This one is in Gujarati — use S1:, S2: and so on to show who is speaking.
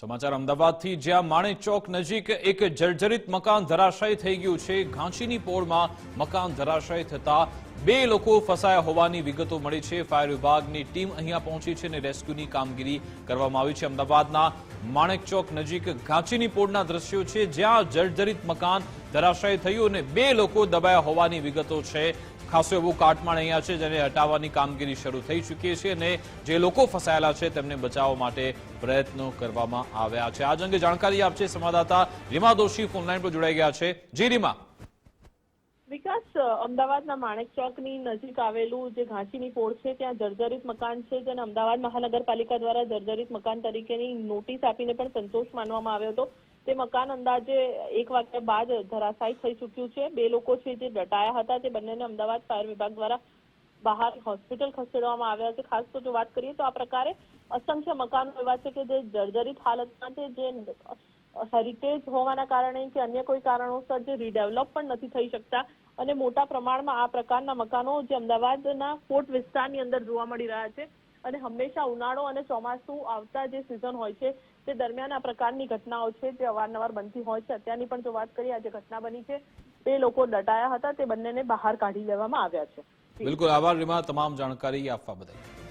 S1: સમાચાર અમદાવાદથી, જ્યાં માણેક ચોક નજીક એક જર્જરિત મકાન ધરાશાયી થઈ ગયું છે। ઘાંચીની પોળમાં મકાન ધરાશાયી થતા બે લોકો ફસાયા હોવાની વિગતો મળી છે। ફાયર વિભાગની ટીમ અહીંયા પહોંચી છે અને રેસ્ક્યુની કામગીરી કરવામાં આવી છે। અમદાવાદના માણેક ચોક નજીક ઘાંચીની પોળના દ્રશ્યો છે, જ્યાં જર્જરિત મકાન ધરાશાયી થયું અને બે લોકો દબાયા હોવાની વિગતો છે। ખાસો એવું કાટમાળ અહીંયા છે, જેને હટાવવાની કામગીરી શરૂ થઈ ચૂકી છે અને જે લોકો ફસાયેલા છે તેમને બચાવવા માટે પ્રયત્નો કરવામાં આવ્યા છે। આ અંગે જાણકારી આપશે સંવાદદાતા રીમા દોશી ફોનલાઈન પર જોડાઈ ગયા છે। જી રીમા।
S2: વિકાસ, અમદાવાદના માણેક ચોકની નજીક આવેલું જે ઘાંચીની પોળ છે ત્યાં જર્જરિત મકાન છે, જેને અમદાવાદ મહાનગરપાલિકા દ્વારા જર્જરિત મકાન તરીકેની નોટિસ આપીને પણ સંતોષ માનવામાં આવ્યો હતો। તે મકાન અંદાજે 1 વાગ્યા બાદ ધરાશાયી થઈ ચૂક્યું છે। બે લોકો છે જે દટાયા હતા, તે બંનેને અમદાવાદ ફાયર વિભાગ દ્વારા બહાર હોસ્પિટલ ખસેડવામાં આવ્યા છે। ખાસ તો જો વાત કરીએ તો આ પ્રકારે અસંખ્ય મકાનો એવા છે કે જે જર્જરિત હાલતમાં છે, જે હેરિટેજ હોવાના કારણે કે અન્ય કોઈ કારણોસર જે રીડેવલપ પણ નથી થઈ શકતા અને મોટા પ્રમાણમાં આ પ્રકારના મકાનો જે અમદાવાદના ફોર્ટ વિસ્તારની અંદર જોવા મળી રહ્યા છે। અને હંમેશા ઉનાળો અને ચોમાસું આવતા જે સિઝન હોય છે તે દરમિયાન આ પ્રકારની ઘટનાઓ છે જે અવારનવાર બનતી હોય છે। અત્યારની પણ જો વાત કરીએ, આજે ઘટના બની છે, બે લોકો દટાયા હતા, તે બંનેને બહાર કાઢી લેવામાં આવ્યા છે।
S1: બિલકુલ, આભાર રીમા તમામ જાણકારી આપવા બદલ।